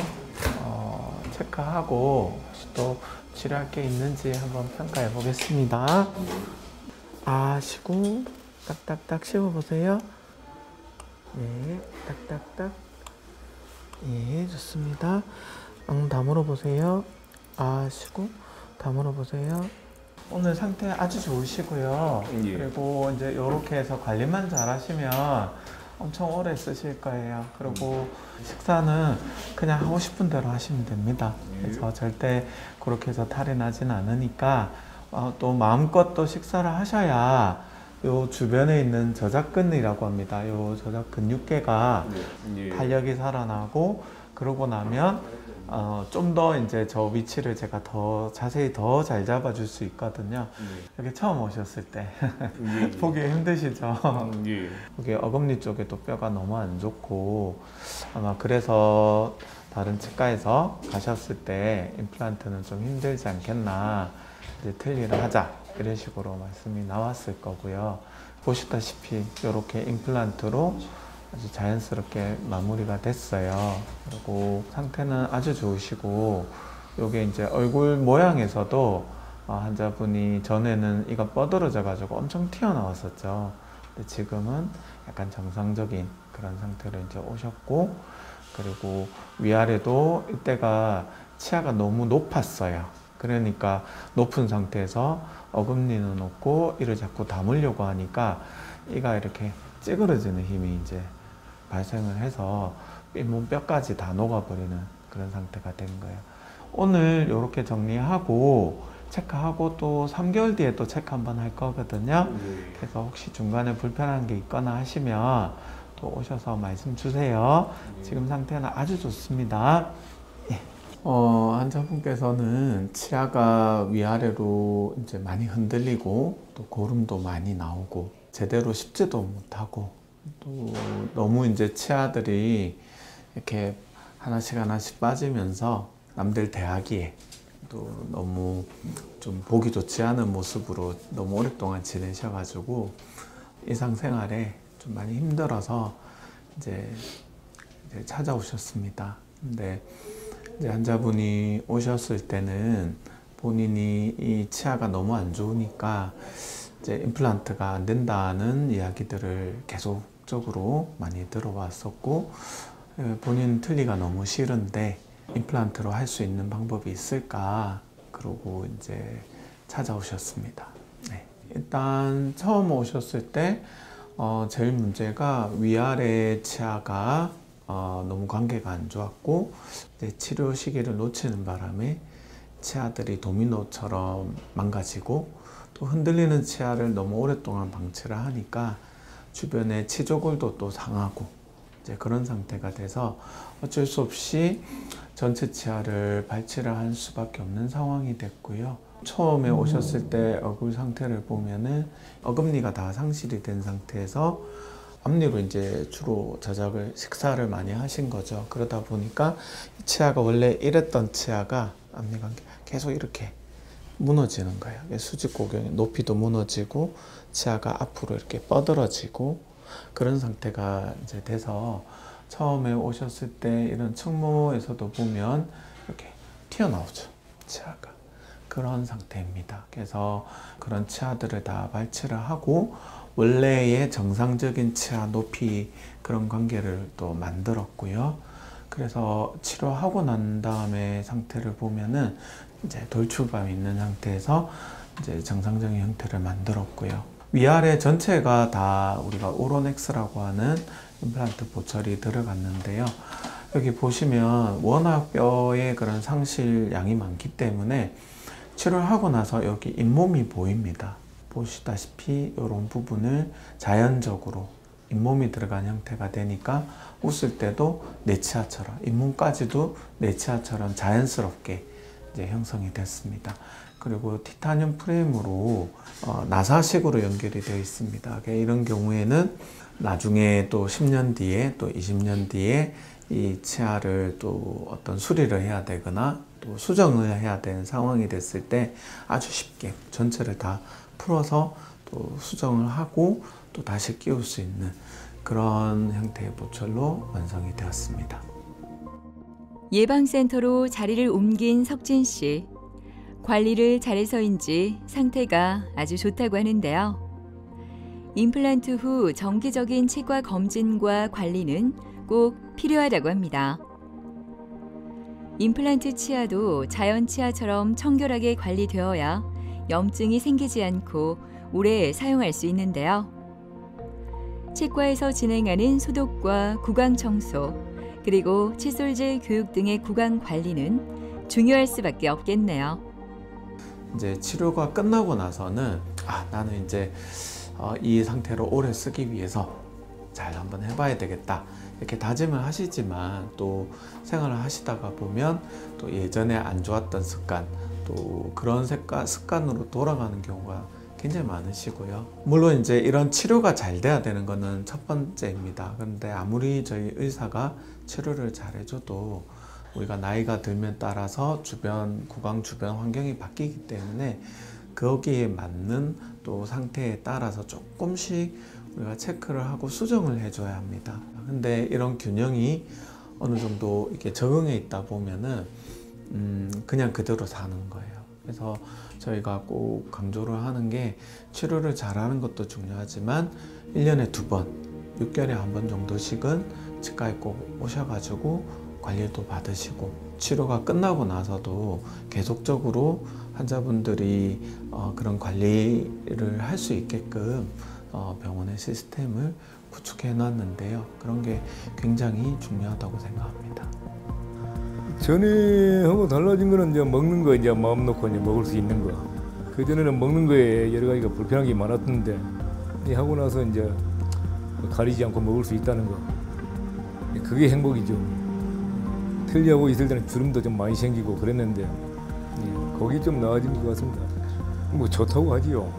체크하고 혹시 또 치료할 게 있는지 한번 평가해 보겠습니다. 쉬고 딱딱딱 씹어보세요. 예, 딱딱딱. 예, 좋습니다. 다물어 보세요. 쉬고 다물어 보세요. 오늘 상태 아주 좋으시고요. 그리고 이제 이렇게 해서 관리만 잘 하시면 엄청 오래 쓰실 거예요. 그리고 식사는 그냥 하고 싶은 대로 하시면 됩니다. 그래서 절대 그렇게 해서 탈이 나진 않으니까 또 마음껏 또 식사를 하셔야 요 주변에 있는 저작근이라고 합니다. 요 저작 근육계가 탄력이 살아나고 그러고 나면 좀 더 이제 저 위치를 제가 더 자세히 더 잘 잡아줄 수 있거든요. 여기 처음 오셨을 때 보기 힘드시죠? 여기 어금니 쪽에 또 뼈가 너무 안 좋고 아마 그래서 다른 치과에서 가셨을 때 임플란트는 좀 힘들지 않겠나, 이제 틀리를 하자 이런 식으로 말씀이 나왔을 거고요. 보시다시피 이렇게 임플란트로 아주 자연스럽게 마무리가 됐어요. 그리고 상태는 아주 좋으시고, 요게 이제 얼굴 모양에서도 환자분이 전에는 이가 뻗어져 가지고 엄청 튀어나왔었죠. 근데 지금은 약간 정상적인 그런 상태로 이제 오셨고, 그리고 위아래도 이때가 치아가 너무 높았어요. 그러니까 높은 상태에서 어금니는 높고 이를 자꾸 담으려고 하니까 이가 이렇게 찌그러지는 힘이 이제 발생을 해서 잇몸 뼈까지 다 녹아버리는 그런 상태가 된 거예요. 오늘 이렇게 정리하고 체크하고 또 3개월 뒤에 또 체크 한번 할 거거든요. 그래서 혹시 중간에 불편한 게 있거나 하시면 또 오셔서 말씀 주세요. 지금 상태는 아주 좋습니다. 예. 환자분께서는 치아가 위아래로 이제 많이 흔들리고 또 고름도 많이 나오고 제대로 씹지도 못하고 또 너무 이제 치아들이 이렇게 하나씩 빠지면서 남들 대하기에 또 너무 좀 보기 좋지 않은 모습으로 너무 오랫동안 지내셔가지고 일상생활에 좀 많이 힘들어서 이제 찾아오셨습니다. 근데 이제 환자분이 오셨을 때는 본인이 이 치아가 너무 안 좋으니까 이제 임플란트가 안 된다는 이야기들을 계속적으로 많이 들어왔었고, 본인 틀니가 너무 싫은데 임플란트로 할 수 있는 방법이 있을까, 그러고 이제 찾아오셨습니다. 네. 일단 처음 오셨을 때 제일 문제가 위아래 치아가 너무 관계가 안 좋았고, 이제 치료 시기를 놓치는 바람에 치아들이 도미노처럼 망가지고 또 흔들리는 치아를 너무 오랫동안 방치를 하니까 주변에 치조골도 또 상하고 이제 그런 상태가 돼서 어쩔 수 없이 전체 치아를 발치를 할 수밖에 없는 상황이 됐고요. 처음에 오셨을 때 얼굴 상태를 보면은 어금니가 다 상실이 된 상태에서 앞니로 이제 주로 식사를 많이 하신 거죠. 그러다 보니까 이 치아가 원래 이랬던 치아가 앞니가 계속 이렇게 무너지는 거예요. 수직고경의 높이도 무너지고 치아가 앞으로 이렇게 뻗어지고 그런 상태가 이제 돼서 처음에 오셨을 때 이런 측모에서도 보면 이렇게 튀어나오죠, 치아가. 그런 상태입니다. 그래서 그런 치아들을 다 발치를 하고 원래의 정상적인 치아 높이 그런 관계를 또 만들었고요. 그래서 치료하고 난 다음에 상태를 보면은 이제 돌출감이 있는 상태에서 이제 정상적인 형태를 만들었고요. 위아래 전체가 다 우리가 오로넥스라고 하는 임플란트 보철이 들어갔는데요. 여기 보시면 워낙 뼈의 그런 상실 양이 많기 때문에 치료를 하고 나서 여기 잇몸이 보입니다. 보시다시피 이런 부분을 자연적으로 잇몸이 들어간 형태가 되니까 웃을 때도 내 치아처럼, 잇몸까지도 내 치아처럼 자연스럽게 이제 형성이 됐습니다. 그리고 티타늄 프레임으로 나사식으로 연결이 되어 있습니다. 이런 경우에는 나중에 또 10년 뒤에 또 20년 뒤에 이 치아를 또 어떤 수리를 해야 되거나 또 수정을 해야 되는 상황이 됐을 때 아주 쉽게 전체를 다 풀어서 또 수정을 하고 또 다시 끼울 수 있는 그런 형태의 보철로 완성이 되었습니다. 예방센터로 자리를 옮긴 석진 씨. 관리를 잘해서인지 상태가 아주 좋다고 하는데요. 임플란트 후 정기적인 치과 검진과 관리는 꼭 필요하다고 합니다. 임플란트 치아도 자연 치아처럼 청결하게 관리되어야 염증이 생기지 않고 오래 사용할 수 있는데요. 치과에서 진행하는 소독과 구강 청소, 그리고 칫솔질 교육 등의 구강 관리는 중요할 수밖에 없겠네요. 이제 치료가 끝나고 나서는 나는 이제 이 상태로 오래 쓰기 위해서 잘 한번 해봐야 되겠다 이렇게 다짐을 하시지만 또 생활을 하시다가 보면 또 예전에 안 좋았던 습관 또 그런 습관으로 돌아가는 경우가 굉장히 많으시고요. 물론 이제 이런 치료가 잘 돼야 되는 거는 첫 번째입니다. 그런데 아무리 저희 의사가 치료를 잘 해줘도 우리가 나이가 들면 따라서 구강 주변 환경이 바뀌기 때문에 거기에 맞는 또 상태에 따라서 조금씩 우리가 체크를 하고 수정을 해줘야 합니다. 근데 이런 균형이 어느 정도 이렇게 적응해 있다 보면은 그냥 그대로 사는 거예요. 그래서 저희가 꼭 강조를 하는 게 치료를 잘하는 것도 중요하지만 1년에 2번, 6개월에 1번 정도씩은 치과에 꼭 오셔가지고 관리도 받으시고 치료가 끝나고 나서도 계속적으로 환자분들이 그런 관리를 할 수 있게끔 병원의 시스템을 구축해 놨는데요. 그런 게 굉장히 중요하다고 생각합니다. 전에하고 달라진 거는 이제 먹는 거 이제 마음 놓고 이제 먹을 수 있는 거. 그 전에는 먹는 거에 여러 가지가 불편한 게 많았는데 하고 나서 이제 가리지 않고 먹을 수 있다는 거. 그게 행복이죠. 틀리하고 있을 때는 주름도 좀 많이 생기고 그랬는데 거기 좀 나아진 것 같습니다. 뭐 좋다고 하지요.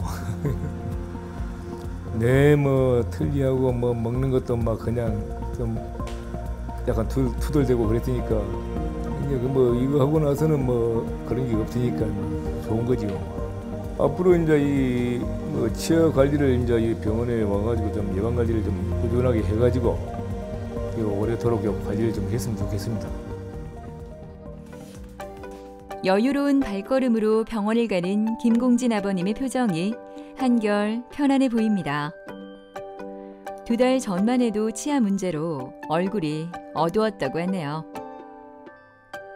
네, 뭐 틀리하고 뭐 먹는 것도 막 그냥 좀 약간 투덜대고 그랬으니까 이제 뭐 이거 하고 나서는 뭐 그런 게 없으니까 좋은 거지요. 앞으로 이제 이 뭐 치아 관리를 이제 이 병원에 와가지고 좀 예방 관리를 좀 꾸준하게 해가지고 오래도록 좀 관리를 좀 했으면 좋겠습니다. 여유로운 발걸음으로 병원을 가는 김공진 아버님의 표정이 한결 편안해 보입니다. 2달 전만 해도 치아 문제로 얼굴이 어두웠다고 하네요.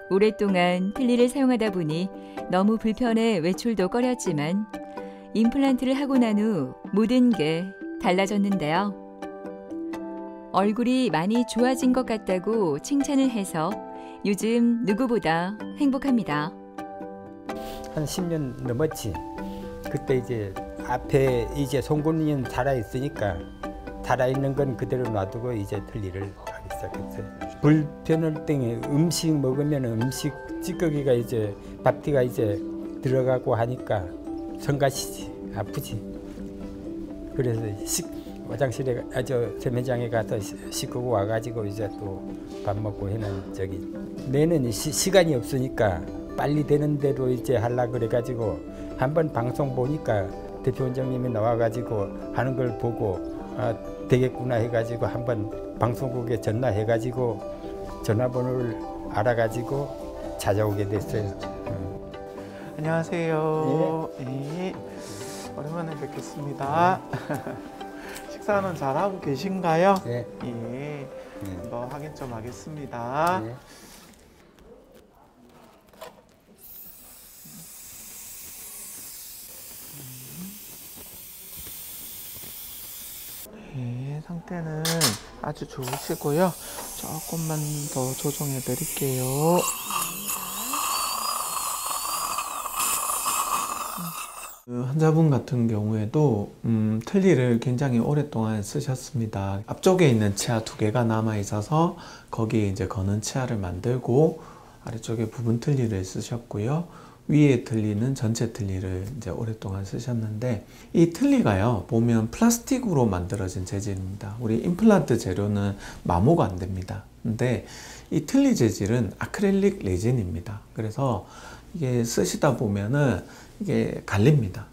오랫동안 틀니를 사용하다 보니 너무 불편해 외출도 꺼렸지만 임플란트를 하고 난 후 모든 게 달라졌는데요. 얼굴이 많이 좋아진 것 같다고 칭찬을 해서 요즘 누구보다 행복합니다. 한 10년 넘었지. 그때 이제 앞에 이제 송곳니는 살아있으니까 살아있는 건 그대로 놔두고 이제 틀니를 하기 시작했어요. 불편할 때 음식 먹으면 음식 찌꺼기가 이제 밥티가 이제 들어가고 하니까 성가시지, 아프지. 그래서 화장실에 세면장에 가서 씻고 와가지고 이제 또 밥 먹고 해는 내는 시간이 없으니까 빨리 되는 대로 이제 하려 그래가지고 한번 방송 보니까 대표 원장님이 나와가지고 하는 걸 보고 되겠구나 해가지고 한번 방송국에 전화해가지고 전화번호를 알아가지고 찾아오게 됐어요. 안녕하세요. 네. 오랜만에 뵙겠습니다. 식사는 잘하고 계신가요? 네. 예. 한번 확인 좀 하겠습니다. 네. 네, 상태는 아주 좋으시고요. 조금만 더 조정해 드릴게요. 환자분 같은 경우에도 틀니를 굉장히 오랫동안 쓰셨습니다. 앞쪽에 있는 치아 2개가 남아 있어서 거기에 이제 거는 치아를 만들고 아래쪽에 부분 틀니를 쓰셨고요. 위에 틀니는 전체 틀니를 이제 오랫동안 쓰셨는데, 이 틀니가요 보면 플라스틱으로 만들어진 재질입니다. 우리 임플란트 재료는 마모가 안 됩니다. 근데 이 틀니 재질은 아크릴릭 레진입니다. 그래서 이게 쓰시다 보면은 이게 갈립니다.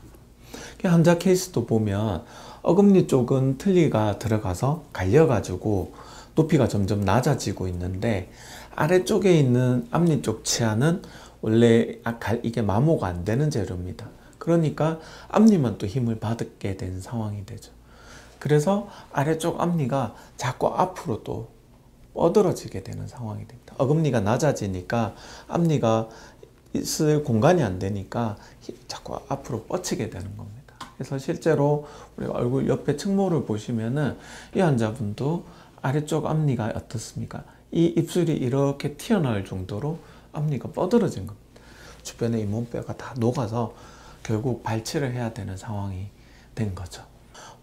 환자 케이스도 보면 어금니 쪽은 틀니가 들어가서 갈려가지고 높이가 점점 낮아지고 있는데, 아래쪽에 있는 앞니 쪽 치아는 원래 이게 마모가 안 되는 재료입니다. 그러니까 앞니만 또 힘을 받게 된 상황이 되죠. 그래서 아래쪽 앞니가 자꾸 앞으로 또 뻗어지게 되는 상황이 됩니다. 어금니가 낮아지니까 앞니가 있을 공간이 안 되니까 자꾸 앞으로 뻗치게 되는 겁니다. 그래서 실제로 우리 얼굴 옆에 측모를 보시면은 이 환자분도 아래쪽 앞니가 어떻습니까? 이 입술이 이렇게 튀어나올 정도로 앞니가 뻗어진 겁니다. 주변에 잇몸뼈가 다 녹아서 결국 발치를 해야 되는 상황이 된 거죠.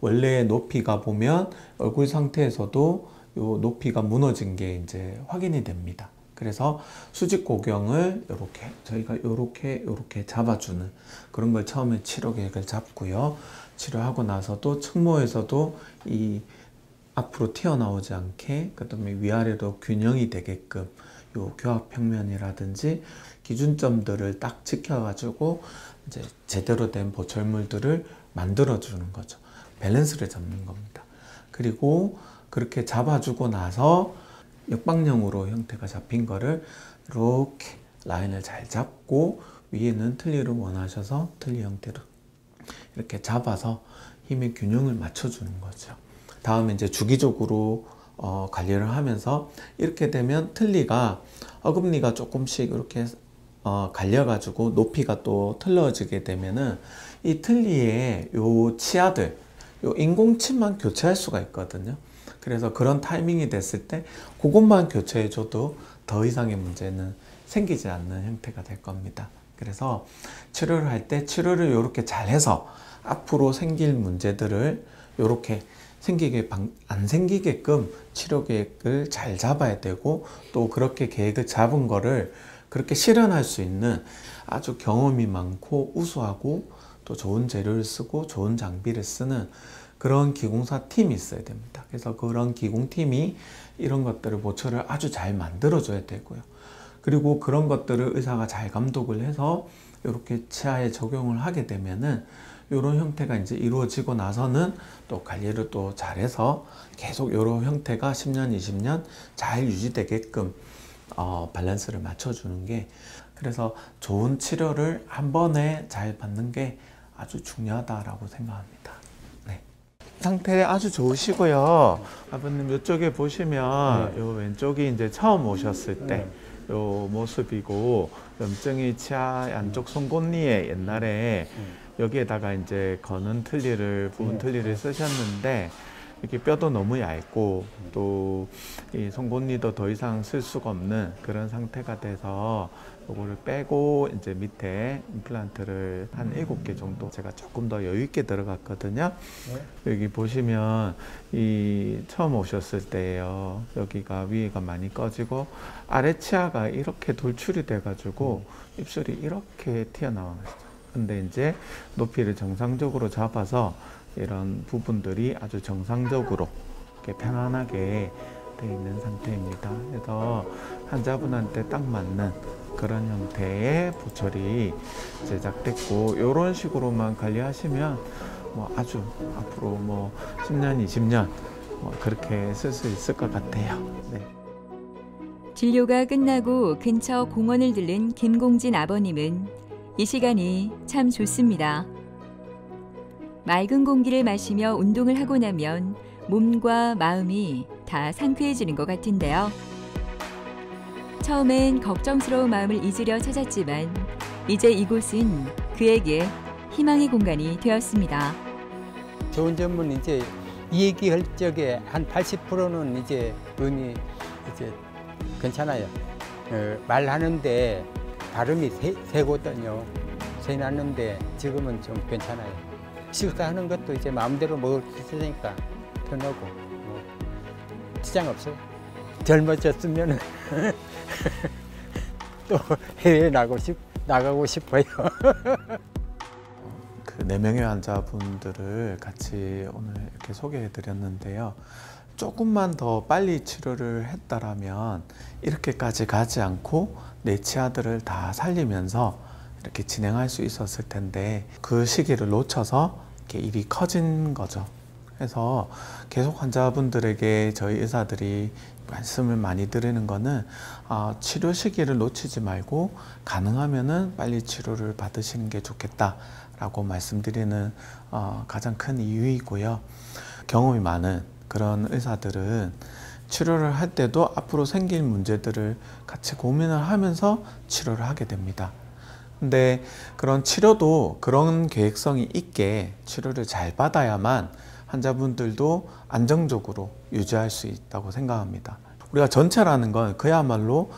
원래의 높이가 보면 얼굴 상태에서도 요 높이가 무너진 게 이제 확인이 됩니다. 그래서 수직 고경을 이렇게 저희가 이렇게 잡아주는 그런 걸 처음에 치료 계획을 잡고요. 치료하고 나서도 측모에서도 이 앞으로 튀어나오지 않게, 그다음에 위아래로 균형이 되게끔 요 교합 평면이라든지 기준점들을 딱 지켜가지고 이제 제대로 된 보철물들을 만들어주는 거죠. 밸런스를 잡는 겁니다. 그리고 그렇게 잡아주고 나서 역방향으로 형태가 잡힌 거를 이렇게 라인을 잘 잡고, 위에는 틀니를 원하셔서 틀니 형태로 이렇게 잡아서 힘의 균형을 맞춰주는 거죠. 다음에 이제 주기적으로 관리를 하면서, 이렇게 되면 틀니가 어금니가 조금씩 이렇게 갈려가지고 높이가 또 틀어지게 되면은 이 틀니에 요 치아들, 요 인공침만 교체할 수가 있거든요. 그래서 그런 타이밍이 됐을 때 그것만 교체해줘도 더 이상의 문제는 생기지 않는 형태가 될 겁니다. 그래서 치료를 할 때 치료를 이렇게 잘 해서 앞으로 생길 문제들을 이렇게 안 생기게끔 치료 계획을 잘 잡아야 되고, 또 그렇게 계획을 잡은 거를 그렇게 실현할 수 있는 아주 경험이 많고 우수하고 또 좋은 재료를 쓰고 좋은 장비를 쓰는 그런 기공사 팀이 있어야 됩니다. 그래서 그런 기공팀이 이런 것들을 보철을 아주 잘 만들어 줘야 되고요. 그리고 그런 것들을 의사가 잘 감독을 해서 이렇게 치아에 적용을 하게 되면은 이런 형태가 이제 이루어지고 나서는 또 관리를 또 잘해서 계속 이런 형태가 10년, 20년 잘 유지되게끔 밸런스를 맞춰주는 게, 그래서 좋은 치료를 한 번에 잘 받는 게 아주 중요하다라고 생각합니다. 네. 상태 아주 좋으시고요. 아버님 이쪽에 보시면 요 왼쪽이 이제 처음 오셨을 때 요 모습이고, 염증이 치아 안쪽 송곳니에 옛날에 여기에다가 이제 거는 틀니를, 부분 틀니를 쓰셨는데, 이렇게 뼈도 너무 얇고 또 이 송곳니도 더 이상 쓸 수가 없는 그런 상태가 돼서 요거를 빼고 이제 밑에 임플란트를 한 7개 정도 제가 조금 더 여유 있게 들어갔거든요. 여기 보시면 이 처음 오셨을 때예요. 여기가 위에가 많이 꺼지고 아래 치아가 이렇게 돌출이 돼 가지고 입술이 이렇게 튀어나와요. 근데 이제 높이를 정상적으로 잡아서 이런 부분들이 아주 정상적으로 이렇게 편안하게 되어 있는 상태입니다. 그래서 환자분한테 딱 맞는 그런 형태의 보철이 제작됐고, 이런 식으로만 관리하시면 뭐 아주 앞으로 뭐 10년, 20년 뭐 그렇게 쓸 수 있을 것 같아요. 네. 진료가 끝나고 근처 공원을 들른 김공진 아버님은 이 시간이 참 좋습니다. 맑은 공기를 마시며 운동을 하고 나면 몸과 마음이 다 상쾌해지는 것 같은데요. 처음엔 걱정스러운 마음을 잊으려 찾았지만 이제 이곳은 그에게 희망의 공간이 되었습니다. 좋은 점은 이제 이 얘기할 적에 한 80%는 이제 음이 이제 괜찮아요. 말하는데 발음이 세거든요. 세놨는데 지금은 좀 괜찮아요. 식사하는 것도 이제 마음대로 먹을 수 있으니까 편하고 뭐 지장 없어요. 젊어졌으면 또 해외 나고 나가고 싶어요. 그 4명의 환자분들을 같이 오늘 이렇게 소개해 드렸는데요. 조금만 더 빨리 치료를 했다라면 이렇게까지 가지 않고 내 치아들을 다 살리면서 이렇게 진행할 수 있었을 텐데 그 시기를 놓쳐서 이렇게 일이 커진 거죠. 그래서 계속 환자분들에게 저희 의사들이 말씀을 많이 드리는 거는 치료 시기를 놓치지 말고 가능하면은 빨리 치료를 받으시는 게 좋겠다라고 말씀드리는 가장 큰 이유이고요. 경험이 많은 그런 의사들은 치료를 할 때도 앞으로 생길 문제들을 같이 고민을 하면서 치료를 하게 됩니다. 근데 그런 치료도 그런 계획성이 있게 치료를 잘 받아야만 환자분들도 안정적으로 유지할 수 있다고 생각합니다. 우리가 전체라는 건 그야말로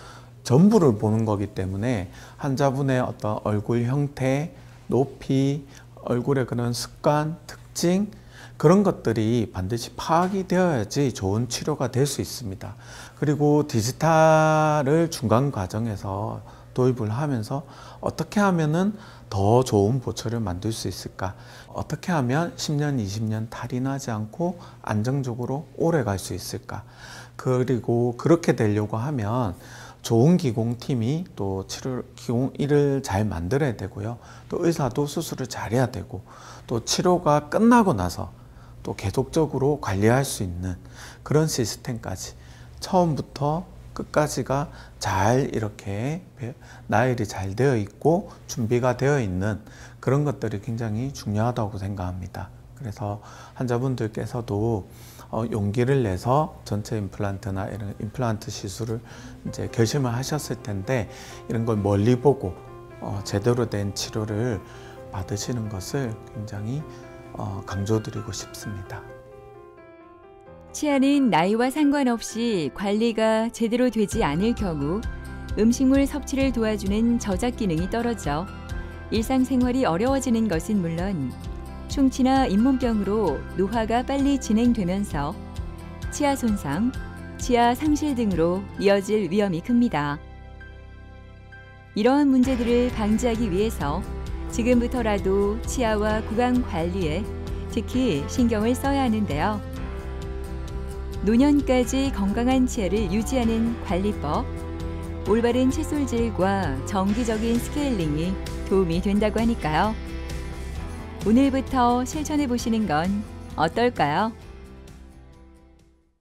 전부를 보는 거기 때문에 환자분의 어떤 얼굴 형태, 높이, 얼굴의 그런 습관, 특징 그런 것들이 반드시 파악이 되어야지 좋은 치료가 될 수 있습니다. 그리고 디지털을 중간 과정에서 도입을 하면서 어떻게 하면은 더 좋은 보초를 만들 수 있을까? 어떻게 하면 10년, 20년 탈이 나지 않고 안정적으로 오래 갈 수 있을까? 그리고 그렇게 되려고 하면 좋은 기공팀이 또 기공일을 잘 만들어야 되고요. 또 의사도 수술을 잘해야 되고 또 치료가 끝나고 나서 또 계속적으로 관리할 수 있는 그런 시스템까지 처음부터 끝까지가 잘 이렇게 나열이 잘 되어 있고 준비가 되어 있는 그런 것들이 굉장히 중요하다고 생각합니다. 그래서 환자분들께서도 용기를 내서 전체 임플란트나 이런 임플란트 시술을 이제 결심을 하셨을 텐데 이런 걸 멀리 보고 제대로 된 치료를 받으시는 것을 굉장히 강조드리고 싶습니다. 치아는 나이와 상관없이 관리가 제대로 되지 않을 경우 음식물 섭취를 도와주는 저작 기능이 떨어져 일상생활이 어려워지는 것은 물론 충치나 잇몸병으로 노화가 빨리 진행되면서 치아 손상, 치아 상실 등으로 이어질 위험이 큽니다. 이러한 문제들을 방지하기 위해서 지금부터라도 치아와 구강 관리에 특히 신경을 써야 하는데요. 노년까지 건강한 치아를 유지하는 관리법, 올바른 칫솔질과 정기적인 스케일링이 도움이 된다고 하니까요. 오늘부터 실천해 보시는 건 어떨까요?